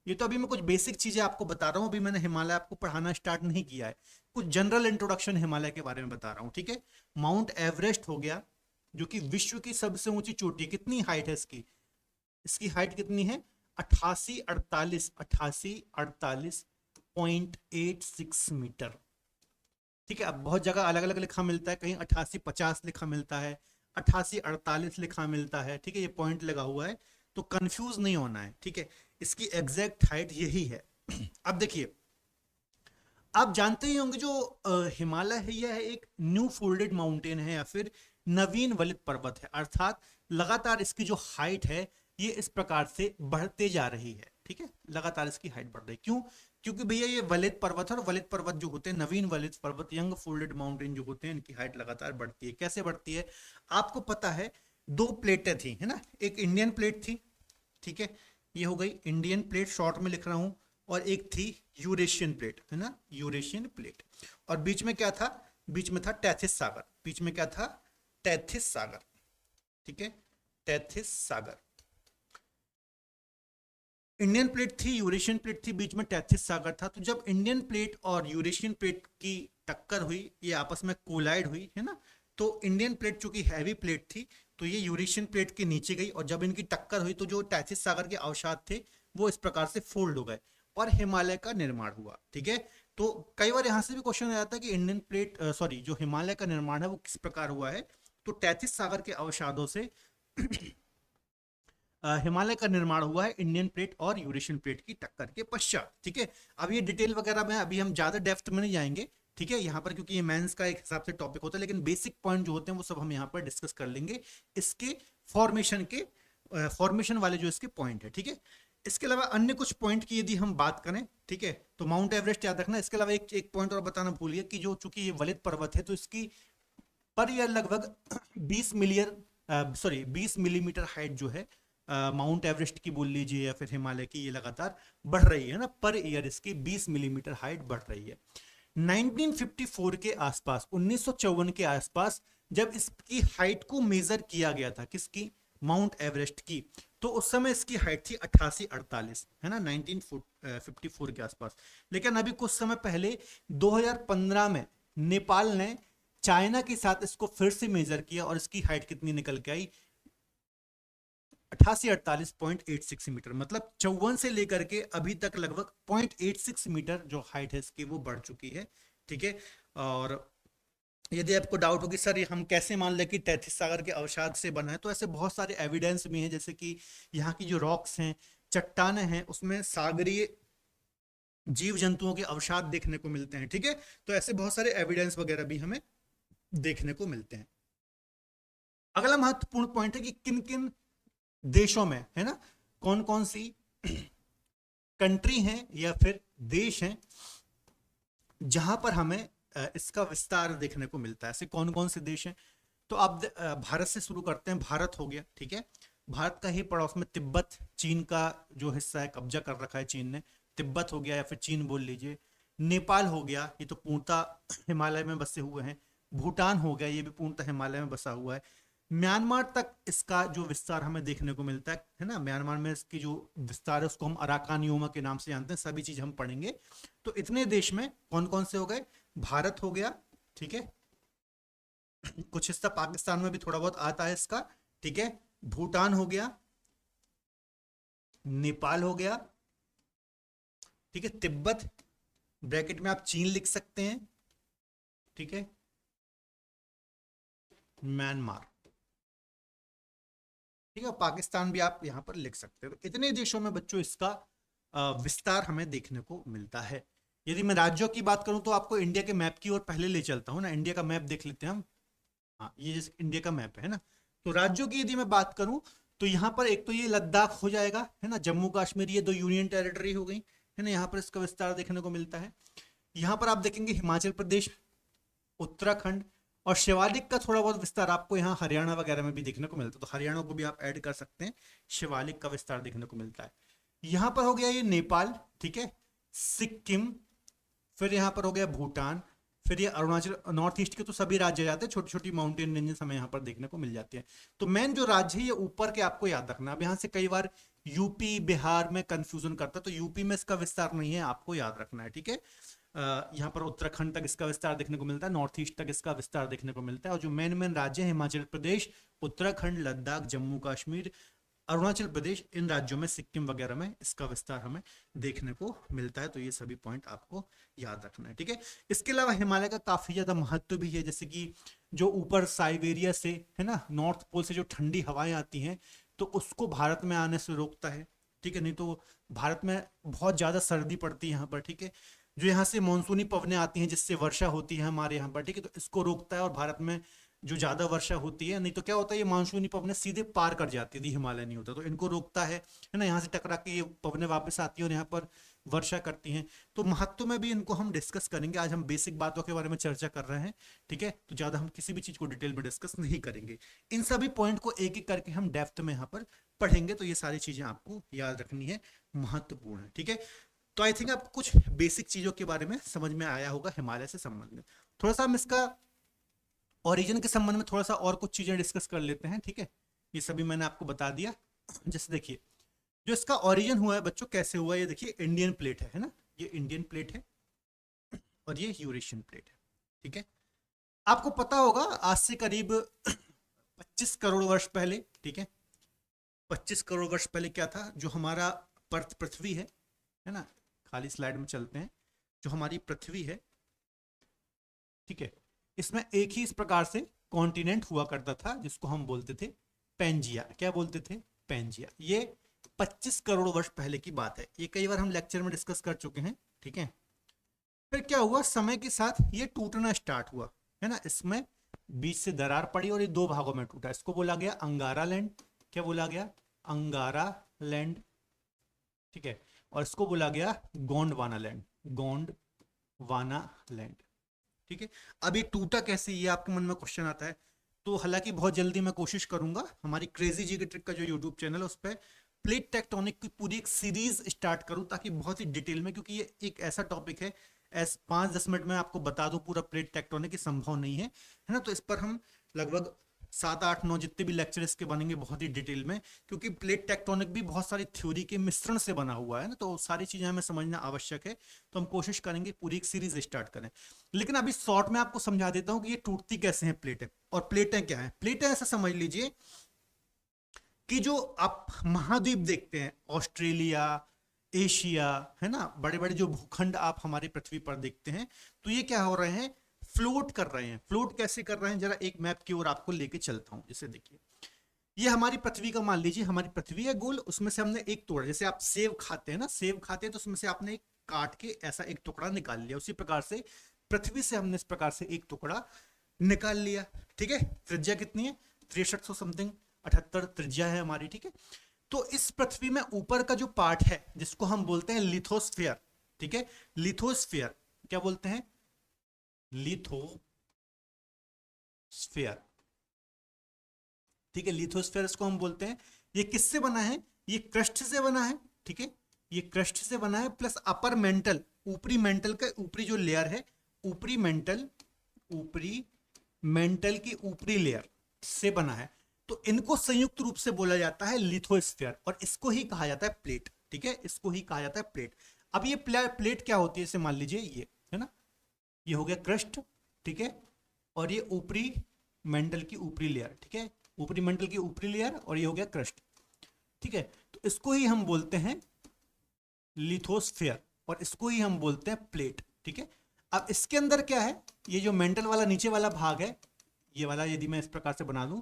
ये तो अभी मैं कुछ बेसिक चीजें आपको बता रहा हूँ, अभी मैंने हिमालय आपको पढ़ाना स्टार्ट नहीं किया है। कुछ जनरल इंट्रोडक्शन हिमालय के बारे में बता रहा हूँ, ठीक है। माउंट एवरेस्ट हो गया, जो कि विश्व की सबसे ऊंची चोटी। कितनी हाइट है इसकी? इसकी हाइट कितनी है? 8848.86 मीटर, ठीक है। अब बहुत जगह अलग अलग लिखा मिलता है, कहीं 8850 लिखा मिलता है, 8848 लिखा मिलता है, ठीक है। ये पॉइंट लगा हुआ है, तो कंफ्यूज नहीं होना है, ठीक है। इसकी एग्जैक्ट हाइट यही है। अब देखिए आप जानते ही होंगे जो हिमालय है यह एक न्यू फोल्डेड माउंटेन है या फिर नवीन वलित पर्वत है, अर्थात लगातार इसकी जो हाइट है ये इस प्रकार से बढ़ते जा रही है। ठीक है, लगातार इसकी हाइट बढ़ रही है। क्यों? क्योंकि भैया ये वलित पर्वत है और वलित पर्वत जो होते हैं, नवीन वलित पर्वत, यंग फोल्डेड माउंटेन जो होते हैं, इनकी हाइट लगातार बढ़ती है। कैसे बढ़ती है? आपको पता है दो प्लेटें थी, है ना, एक इंडियन प्लेट थी, ठीक है, ये हो गई इंडियन प्लेट, शॉर्ट में लिख रहा हूं, और एक थी यूरेशियन प्लेट, है ना, यूरेशियन प्लेट। और बीच में क्या था? बीच में था टैथिस सागर। बीच में क्या था? टैथिस सागर। ठीक है, टैथिस सागर। इंडियन प्लेट थी, यूरेशियन प्लेट थी, बीच में टैथिस सागर था। तो जब इंडियन प्लेट और यूरेशियन प्लेट की टक्कर हुई, ये आपस में कोलाइड हुई, है ना, तो इंडियन प्लेट चूंकि हैवी प्लेट थी तो ये यूरेशियन प्लेट के नीचे गई, और जब इनकी टक्कर हुई तो जो टैथिस सागर के अवसाद थे वो इस प्रकार से फोल्ड हो गए और हिमालय का निर्माण हुआ। ठीक है, तो कई बार यहां से भी क्वेश्चन आ जाता है कि इंडियन प्लेट सॉरी जो हिमालय का निर्माण है वो किस प्रकार हुआ है, तो टैथिस सागर के अवसादों से हिमालय का निर्माण हुआ है इंडियन प्लेट और यूरेशियन प्लेट की टक्कर के पश्चात। ठीक है, अब ये डिटेल वगैरह में अभी हम ज्यादा डेप्थ में नहीं जाएंगे, ठीक है, यहाँ पर, क्योंकि ये मेंस का एक हिसाब से टॉपिक होता है, लेकिन बेसिक पॉइंट जो होते हैं वो सब हम यहाँ पर डिस्कस कर लेंगे, इसके फॉर्मेशन के फॉर्मेशन वाले जो इसके पॉइंट है। ठीक है, इसके अलावा अन्य कुछ पॉइंट की यदि हम बात करें, ठीक है, तो माउंट एवरेस्ट याद रखना। इसके अलावा एक पॉइंट और बताना भूलिए कि जो चूंकि ये वलित पर्वत है तो इसकी पर ईयर लगभग 20 मिलीमीटर हाइट जो है माउंट एवरेस्ट की बोल लीजिए या फिर हिमालय की, ये लगातार बढ़ रही है ना, पर ईयर इसकी 20 मिलीमीटर हाइट बढ़ रही है। 1954 के आसपास, 1954 के आसपास जब इसकी हाइट को मेजर किया गया था, किसकी? माउंट एवरेस्ट की, तो उस समय इसकी हाइट थी 88-48, है ना, 1954 के आसपास। लेकिन अभी कुछ समय पहले 2015 में नेपाल ने चाइना के साथ इसको फिर से मेजर किया और इसकी हाइट कितनी निकल के आई? 88-48.86 मीटर, मतलब 54 से लेकर के अभी तक लगभग 0.86 मीटर जो हाइट है इसकी वो बढ़ चुकी है। ठीक है, और यदि आपको डाउट होगी सर ये हम कैसे मान लें कि टैथिस सागर के अवसाद से बना है, तो ऐसे बहुत सारे एविडेंस भी हैं, जैसे कि यहाँ की जो रॉक्स हैं, चट्टाने हैं, उसमें सागरीय जीव जंतुओं के अवसाद देखने को मिलते हैं। ठीक है, तो ऐसे बहुत सारे एविडेंस वगैरह भी हमें देखने को मिलते हैं। अगला महत्वपूर्ण पॉइंट है कि किन किन देशों में, है ना, कौन कौन सी कंट्री हैं या फिर देश हैं जहां पर हमें इसका विस्तार देखने को मिलता है। ऐसे कौन कौन से देश हैं? तो आप भारत से शुरू करते हैं। भारत हो गया, ठीक है, भारत का ही पड़ोस में तिब्बत, चीन का जो हिस्सा है, कब्जा कर रखा है चीन ने, तिब्बत हो गया या फिर चीन बोल लीजिए। नेपाल हो गया, ये तो पूर्णतः हिमालय में बसे हुए हैं। भूटान हो गया, ये भी पूर्णतः हिमालय में बसा हुआ है। म्यांमार तक इसका जो विस्तार हमें देखने को मिलता है ना, म्यांमार में इसकी जो विस्तार है उसको हम अराकान योमा के नाम से जानते हैं, सभी चीज हम पढ़ेंगे। तो इतने देश में कौन कौन से हो गए? भारत हो गया, ठीक है, कुछ हिस्सा पाकिस्तान में भी थोड़ा बहुत आता है इसका, ठीक है, भूटान हो गया, नेपाल हो गया, ठीक है, तिब्बत, ब्रैकेट में आप चीन लिख सकते हैं, ठीक है, म्यांमार, ठीक है, पाकिस्तान भी आप यहां पर लिख सकते हो। इतने देशों में बच्चों इसका विस्तार हमें देखने को मिलता है। यदि मैं राज्यों की बात करूं तो आपको इंडिया के मैप की ओर पहले ले चलता हूं ना, इंडिया का मैप देख लेते हैं हम। हाँ, ये जैसे इंडिया का मैप है ना, तो राज्यों की यदि मैं बात करूं तो यहाँ पर एक तो ये लद्दाख हो जाएगा, है ना, जम्मू कश्मीर, ये दो यूनियन टेरिटरी हो गई, है ना, यहाँ पर इसका विस्तार देखने को मिलता है। यहाँ पर आप देखेंगे हिमाचल प्रदेश, उत्तराखंड, और शिवालिक का थोड़ा बहुत विस्तार आपको यहाँ हरियाणा वगैरह में भी देखने को मिलता है, तो हरियाणा को भी आप ऐड कर सकते हैं, शिवालिक का विस्तार देखने को मिलता है। यहाँ पर हो गया ये नेपाल, ठीक है, सिक्किम, फिर यहाँ पर हो गया भूटान, फिर ये अरुणाचल, नॉर्थ ईस्ट के तो सभी राज्य जाते हैं, छोटी छोटी माउंटेन रेंजेस हमें यहाँ पर देखने को मिल जाती है। तो मेन जो राज्य है ये ऊपर के आपको याद रखना। अब यहाँ से कई बार यूपी बिहार में कंफ्यूजन करता है, तो यूपी में इसका विस्तार नहीं है, आपको याद रखना है, ठीक है। यहाँ पर उत्तराखंड तक इसका विस्तार देखने को मिलता है, नॉर्थ ईस्ट तक इसका विस्तार देखने को मिलता है, और जो मेन मेन राज्य है हिमाचल प्रदेश, उत्तराखंड, लद्दाख, जम्मू कश्मीर, अरुणाचल प्रदेश, इन राज्यों में, सिक्किम वगैरह में इसका विस्तार हमें देखने को मिलता है। तो ये सभी पॉइंट आपको याद रखना है, ठीक है। इसके अलावा हिमालय का काफी ज्यादा महत्व भी है, जैसे कि जो ऊपर साइबेरिया से, है ना, नॉर्थ पोल से जो ठंडी हवाएं आती हैं तो उसको भारत में आने से रोकता है, ठीक है, नहीं तो भारत में बहुत ज्यादा सर्दी पड़ती है यहाँ पर, ठीक है। जो यहाँ से मानसूनी पवनें आती हैं जिससे वर्षा होती है हमारे यहाँ पर, ठीक है, तो इसको रोकता है। और भारत में जो ज्यादा वर्षा होती है, नहीं तो क्या होता है, ये मानसूनी पवनें सीधे पार कर जाती है, हिमालय नहीं होता, तो इनको रोकता है ना, यहाँ से टकरा के ये पवनें वापस आती है और यहाँ पर वर्षा करती हैं। तो महत्व में भी इनको हम डिस्कस करेंगे। आज हम बेसिक बातों के बारे में चर्चा कर रहे हैं, ठीक है, तो ज्यादा हम किसी भी चीज को डिटेल में डिस्कस नहीं करेंगे। इन सभी पॉइंट को एक एक करके हम डेप्थ में यहाँ पर पढ़ेंगे, तो ये सारी चीजें आपको याद रखनी है, महत्वपूर्ण है, ठीक है। तो आई थिंक आपको कुछ बेसिक चीजों के बारे में समझ में आया होगा हिमालय से संबंधित। थोड़ा सा हम इसका ओरिजिन के संबंध में थोड़ा सा और कुछ चीजें डिस्कस कर लेते हैं, ठीक है। ये सभी मैंने आपको बता दिया। जैसे देखिए, जो इसका ओरिजिन हुआ है बच्चों, कैसे हुआ, ये देखिए इंडियन प्लेट है ना, ये इंडियन प्लेट है और ये यूरेशियन प्लेट है, ठीक है। आपको पता होगा आज से करीब 25 करोड़ वर्ष पहले, ठीक है, 25 करोड़ वर्ष पहले क्या था, जो हमारा पृथ्वी है ना, खाली स्लाइड में चलते हैं, जो हमारी पृथ्वी है, ठीक है, इसमें एक ही इस प्रकार से कॉन्टिनेंट हुआ करता था जिसको हम बोलते थे पेंजिया। क्या बोलते थे? पेंजिया। ये 25 करोड़ वर्ष पहले की बात है, ये कई बार हम लेक्चर में डिस्कस कर चुके हैं, ठीक है। फिर क्या हुआ, समय के साथ ये टूटना स्टार्ट हुआ, है ना, इसमें बीच से दरार पड़ी और ये दो भागों में टूटा। इसको बोला गया अंगारा लैंड। क्या बोला गया? अंगारा लैंड, ठीक है। और इसको बोला गया गोंडवाना लैंड, गोंडवाना लैंड, ठीक है। अब ये टूटा कैसे, ये आपके मन में क्वेश्चन आता है। तो हालांकि बहुत जल्दी मैं कोशिश करूंगा, हमारी क्रेजी जी के ट्रिक का जो यूट्यूब चैनल है उस पर प्लेट टेक्टोनिक की पूरी एक सीरीज स्टार्ट करूं, ताकि बहुत ही डिटेल में, क्योंकि ये एक ऐसा टॉपिक है, 5-10 मिनट में आपको बता दूं पूरा प्लेट टेक्टोनिक संभव नहीं है ना। तो इस पर हम लगभग 7-8-9 जितने भी लेक्चर इसके बनेंगे बहुत ही डिटेल में, क्योंकि प्लेट टेक्टोनिक भी बहुत सारी थ्योरी के मिश्रण से बना हुआ है ना, तो सारी चीजें हमें समझना आवश्यक है। तो हम कोशिश करेंगे पूरी एक सीरीज स्टार्ट करें, लेकिन अभी शॉर्ट में आपको समझा देता हूं कि ये टूटती कैसे हैं प्लेटें, और प्लेटें क्या हैं। प्लेटें ऐसा समझ लीजिए कि जो आप महाद्वीप देखते हैं, ऑस्ट्रेलिया, एशिया, है ना, बड़े बड़े जो भूखंड आप हमारी पृथ्वी पर देखते हैं, तो ये क्या हो रहे हैं, फ्लोट कर रहे हैं। फ्लोट कैसे कर रहे हैं, जरा एक मैप की ओर आपको लेके चलता हूं। जैसे देखिए, ये हमारी पृथ्वी का, मान लीजिए हमारी पृथ्वी है गोल, उसमें से हमने एक तोड़ा, जैसे आप सेब खाते हैं ना, सेब खाते हैं तो उसमें से आपने एक काट के ऐसा एक टुकड़ा निकाल लिया, उसी प्रकार से पृथ्वी से हमने इस प्रकार से एक टुकड़ा निकाल लिया, ठीक है। त्रिज्या कितनी है? 6300 समथिंग 78 त्रिज्या है हमारी, ठीक है। तो इस पृथ्वी में ऊपर का जो पार्ट है जिसको हम बोलते हैं लिथोस्फीयर, ठीक है, लिथोस्फीयर। क्या बोलते हैं? लिथोस्फीयर, ठीक है, लिथोस्फीयर इसको हम बोलते हैं। ये किससे बना है? ये क्रस्ट से बना है, ठीक है, ये क्रस्ट से बना है, प्लस अपर मेंटल, ऊपरी मेंटल का ऊपरी जो लेयर है, ऊपरी मेंटल की ऊपरी लेयर से बना है। तो इनको संयुक्त रूप से बोला जाता है लिथोस्फीयर, और इसको ही कहा जाता है प्लेट, ठीक है, इसको ही कहा जाता है प्लेट। अब ये प्लेट क्या होती है, इसे मान लीजिए ये है ना, ये हो गया क्रस्ट, ठीक है, और ये ऊपरी मेंटल की ऊपरी लेयर, ठीक है, ऊपरी मेंटल की ऊपरी लेयर, और ये हो गया क्रस्ट, ठीक है। तो इसको ही हम बोलते हैं लिथोस्फीयर, और इसको ही हम बोलते हैं प्लेट, ठीक है। अब इसके अंदर क्या है, ये जो मेंटल वाला नीचे वाला भाग है, ये वाला यदि मैं इस प्रकार से बना दूं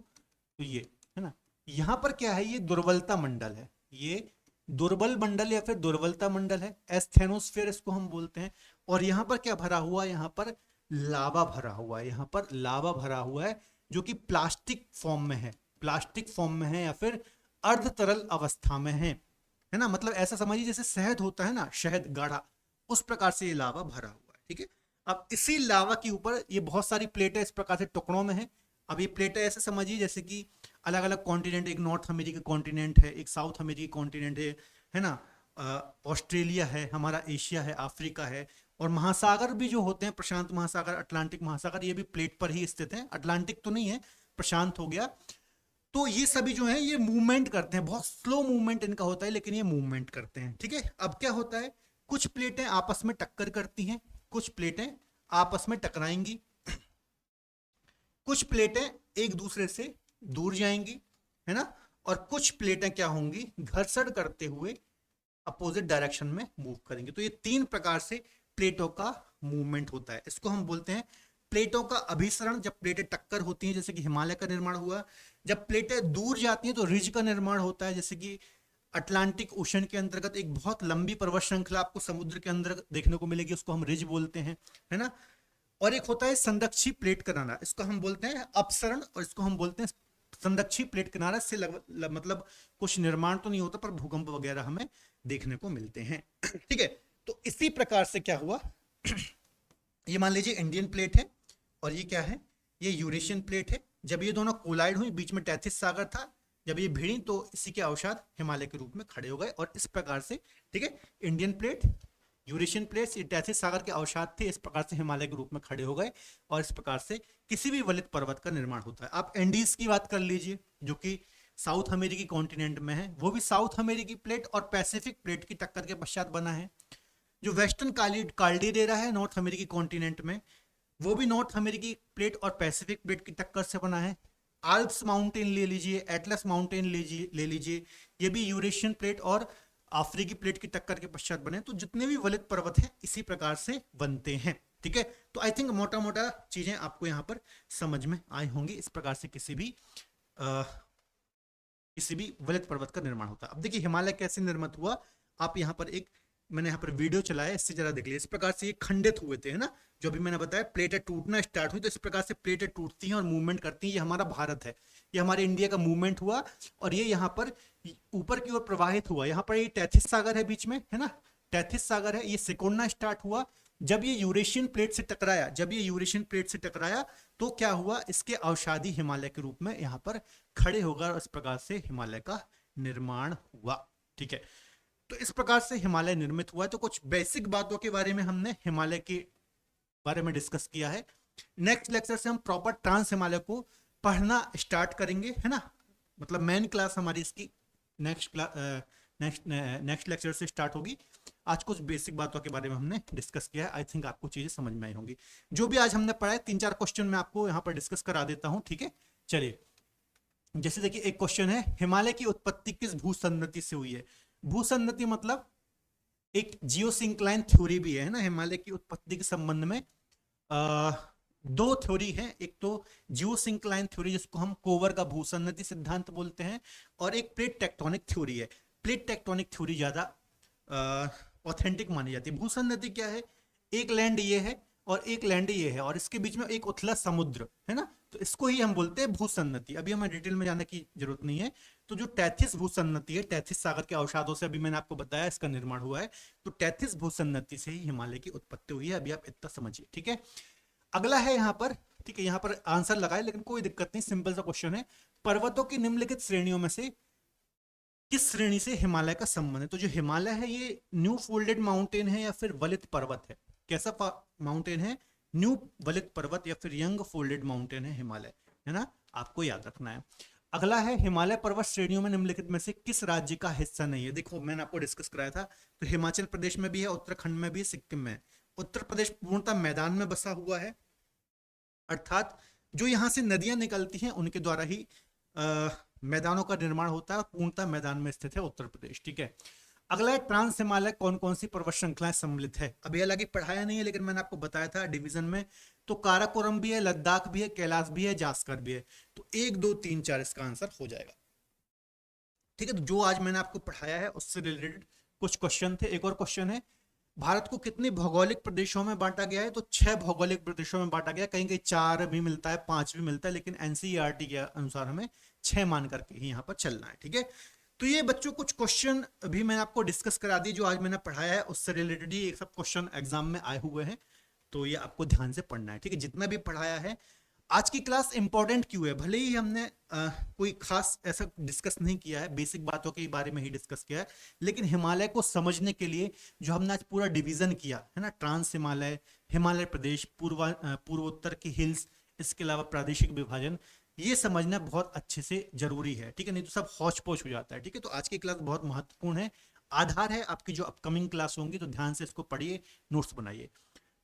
तो ये है ना, यहां पर क्या है, ये दुर्बलता मंडल है, ये दुर्बल मंडल या फिर दुर्बलता मंडल है, एस्थेनोस्फीयर इसको हम बोलते हैं। और यहां पर क्या भरा हुआ है, यहां पर लावा भरा हुआ है, यहां पर लावा भरा हुआ है, जो कि प्लास्टिक फॉर्म में है, प्लास्टिक फॉर्म में है या फिर अर्ध तरल अवस्था में है ना, मतलब ऐसा समझिए जैसे शहद होता है ना, शहद गाढ़ा, उस प्रकार से ये लावा भरा हुआ है, ठीक है। अब इसी लावा के ऊपर ये बहुत सारी प्लेटें इस प्रकार से टुकड़ों में है। अब ये प्लेटें ऐसे समझिए जैसे कि अलग अलग कॉन्टिनेंट, एक नॉर्थ अमेरिका कॉन्टिनेंट है, एक साउथ अमेरिका कॉन्टिनेंट है ना, ऑस्ट्रेलिया है, हमारा एशिया है, अफ्रीका है, और महासागर भी जो होते हैं, प्रशांत महासागर, अटलांटिक महासागर, ये भी प्लेट पर ही स्थित है। अटलांटिक तो नहीं है, प्रशांत हो गया। तो ये सभी जो है ये मूवमेंट करते हैं, बहुत स्लो मूवमेंट इनका होता है, लेकिन ये मूवमेंट करते हैं, ठीक है। अब क्या होता है, कुछ प्लेटें आपस में टक्कर करती हैं, कुछ प्लेटें आपस में टकराएंगी, कुछ प्लेटें एक दूसरे से दूर जाएंगी, है ना, और कुछ प्लेटें क्या होंगी, घर्षण करते हुए अपोजिट डायरेक्शन में मूव करेंगे। तो ये 3 प्रकार से प्लेटों का मूवमेंट होता है। इसको हम बोलते हैं प्लेटों का अभिसरण, जब प्लेटें टक्कर होती हैं, जैसे कि हिमालय का निर्माण हुआ। जब प्लेटें दूर जाती हैं तो रिज का निर्माण होता है, जैसे कि अटलांटिक ओशन के अंतर्गत एक बहुत लंबी पर्वत श्रृंखला आपको समुद्र के अंदर देखने को मिलेगी, उसको हम रिज बोलते हैं, है ना। और एक होता है संदक्षी प्लेट किनारा, इसको हम बोलते हैं अपसरण, और इसको हम बोलते हैं संदक्षी प्लेट किनारा से मतलब कुछ निर्माण तो नहीं होता पर भूकंप वगैरह हमें देखने को मिलते हैं। ठीक है, तो इसी प्रकार से क्या हुआ, ये मान लीजिए इंडियन प्लेट है और ये क्या है, ये यूरेशियन प्लेट है। जब ये दोनों कोलाइड हुई, बीच में टैथिस सागर था, जब ये भिड़ी तो इसी के अवसाद हिमालय के रूप में खड़े हो गए, और इस प्रकार से, ठीक है, इंडियन प्लेट, यूरेशियन प्लेट्स, ये टैथिस सागर के अवसाद थे, इस प्रकार से हिमालय के रूप में खड़े हो गए, और इस प्रकार से किसी भी वलित पर्वत का निर्माण होता है। आप एंडीज की बात कर लीजिए, जो कि साउथ अमेरिकी कॉन्टिनेंट में है, वो भी साउथ अमेरिकी प्लेट और पैसिफिक प्लेट की टक्कर के पश्चात बना है। जो वेस्टर्न कार्डिलेरा है नॉर्थ अमेरिकी कॉन्टिनेंट में, वो भी नॉर्थ अमेरिकी प्लेट और पैसिफिक प्लेट की टक्कर से बना है। आल्प्स माउंटेन ले लीजिए, एटलस माउंटेन ले लीजिए, ये भी यूरेशियन प्लेट और अफ्रीकी प्लेट की टक्कर के पश्चात बने। तो जितने भी वलित पर्वत हैं इसी प्रकार से बनते हैं, ठीक है। तो आई थिंक मोटा मोटा चीजें आपको यहाँ पर समझ में आई होंगी। इस प्रकार से किसी भी वलित पर्वत का निर्माण होता है। अब देखिए हिमालय कैसे निर्मित हुआ, आप यहाँ पर मैंने यहाँ पर वीडियो चलाया, इससे जरा देख लीजिए। इस प्रकार से ये खंडित हुए थे, है ना, जो भी मैंने बताया, प्लेटें टूटना स्टार्ट हुई, तो इस प्रकार से प्लेटें टूटती हैं और मूवमेंट करती हैं। ये हमारा भारत है, ये हमारे इंडिया का मूवमेंट हुआ, और ये यहाँ पर ऊपर की ओर प्रवाहित हुआ। यहाँ पर ये टैथिस सागर है बीच में, है ना, टैथिस सागर है, ये सिकुड़ना स्टार्ट हुआ। जब ये यूरेशियन प्लेट से टकराया, तो क्या हुआ, इसके अवसादी हिमालय के रूप में यहाँ पर खड़े हो गए, और इस प्रकार से हिमालय का निर्माण हुआ, ठीक है। तो इस प्रकार से हिमालय निर्मित हुआ है। तो कुछ बेसिक बातों के बारे में हमने हिमालय के बारे में डिस्कस किया है। नेक्स्ट लेक्चर से हम प्रॉपर ट्रांस हिमालय को पढ़ना स्टार्ट करेंगे, है ना, मतलब मेन क्लास हमारी इसकी नेक्स्ट लेक्चर से स्टार्ट होगी। आज कुछ बेसिक बातों के बारे में हमने डिस्कस किया है। आई थिंक आपको चीजें समझ में आई होंगी। जो भी आज हमने पढ़ा है, 3-4 क्वेश्चन मैं आपको यहाँ पर डिस्कस करा देता हूँ, ठीक है। चलिए, जैसे देखिए एक क्वेश्चन है, हिमालय की उत्पत्ति किस भूसंनति से हुई है। भूसंनति मतलब एक जियोसिंक्लाइन थ्योरी भी है ना, हिमालय की उत्पत्ति के संबंध में 2 थ्योरी है। एक तो जियोसिंक्लाइन थ्योरी, जिसको हम कोवर का भूसंनति सिद्धांत बोलते हैं, और एक प्लेट टेक्टोनिक थ्योरी है। प्लेट टेक्टोनिक थ्योरी ज्यादा ऑथेंटिक मानी जाती है। भूसंनति क्या है, एक लैंड ये है और एक लैंड ये है, और इसके बीच में एक उथला समुद्र है ना, तो इसको ही हम बोलते हैं भूसंनति। अभी हमें डिटेल में जाने की जरूरत नहीं है। तो जो टैथिस भूसंनति है, टैथिस सागर के अवसादों से अभी मैंने आपको बताया इसका निर्माण हुआ है, तो टैथिस भूसंनति से ही हिमालय की उत्पत्ति हुई है। अभी आप इतना समझिए, ठीक है। अगला है यहाँ पर, ठीक है, यहाँ पर आंसर लगाए, लेकिन कोई दिक्कत नहीं, सिंपल सा क्वेश्चन है। पर्वतों की निम्नलिखित श्रेणियों में से किस श्रेणी से हिमालय का संबंध है। तो जो हिमालय है ये न्यू फोल्डेड माउंटेन है या फिर वलित पर्वत है। कैसा माउंटेन है, न्यू वलित पर्वत या फिर यंग फोल्डेड माउंटेन है हिमालय, है ना, आपको याद रखना है। अगला है, हिमालय पर्वत श्रेणियों में निम्नलिखित में से किस राज्य का हिस्सा नहीं है। देखो मैंने आपको डिस्कस कराया था, तो हिमाचल प्रदेश में भी है, उत्तराखंड में भी है, सिक्किम में है। उत्तर प्रदेश पूर्णतः मैदान में बसा हुआ है, अर्थात जो यहाँ से नदियां निकलती हैं उनके द्वारा ही मैदानों का निर्माण होता है, पूर्णतः मैदान में स्थित है उत्तर प्रदेश, ठीक है। अगला है, ट्रांस हिमालय कौन कौन सी पर्वत श्रृंखलाएं सम्मिलित है। अभी हालांकि पढ़ाया नहीं है, लेकिन मैंने आपको बताया था डिवीजन में, तो काराकोरम भी है, लद्दाख भी है, कैलाश भी है, जास्कर भी है। तो 1 2 3 4 इसका आंसर हो जाएगा, ठीक है। तो जो आज मैंने आपको पढ़ाया है उससे रिलेटेड कुछ क्वेश्चन थे। एक और क्वेश्चन है, भारत को कितने भौगोलिक प्रदेशों में बांटा गया है। तो 6 भौगोलिक प्रदेशों में बांटा गया, कहीं कहीं 4 भी मिलता है, 5 भी मिलता है, लेकिन एनसीईआरटी के अनुसार हमें 6 मान करके ही यहाँ पर चलना है, ठीक है। तो ये बच्चों कुछ क्वेश्चन अभी मैंने आपको डिस्कस करा दी, जो आज मैंने पढ़ाया है उससे रिलेटेड ही सब क्वेश्चन एग्जाम में आए हुए हैं, तो ये आपको ध्यान से पढ़ना है, ठीक है। जितना भी पढ़ाया है, आज की क्लास इंपॉर्टेंट क्यों है, भले ही हमने कोई खास ऐसा डिस्कस नहीं किया है, बेसिक बातों के बारे में ही डिस्कस किया है, लेकिन हिमालय को समझने के लिए जो हमने आज पूरा डिवीजन किया है ना, ट्रांस हिमालय, हिमालय प्रदेश, पूर्वोत्तर की हिल्स, इसके अलावा प्रादेशिक विभाजन, ये समझना बहुत अच्छे से जरूरी है, ठीक है, नहीं तो सब हौच पौच हो जाता है, ठीक है। तो आज की क्लास बहुत महत्वपूर्ण है, आधार है आपकी जो अपकमिंग क्लास होंगी, तो ध्यान से इसको पढ़िए, नोट्स बनाइए।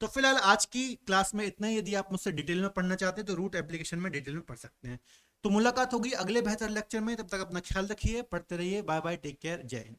तो फिलहाल आज की क्लास में इतना ही। यदि आप मुझसे डिटेल में पढ़ना चाहते हैं तो रूट एप्लीकेशन में डिटेल में पढ़ सकते हैं। तो मुलाकात होगी अगले बेहतर लेक्चर में, तब तक अपना ख्याल रखिए, पढ़ते रहिए, बाय बाय, टेक केयर, जय हिंद।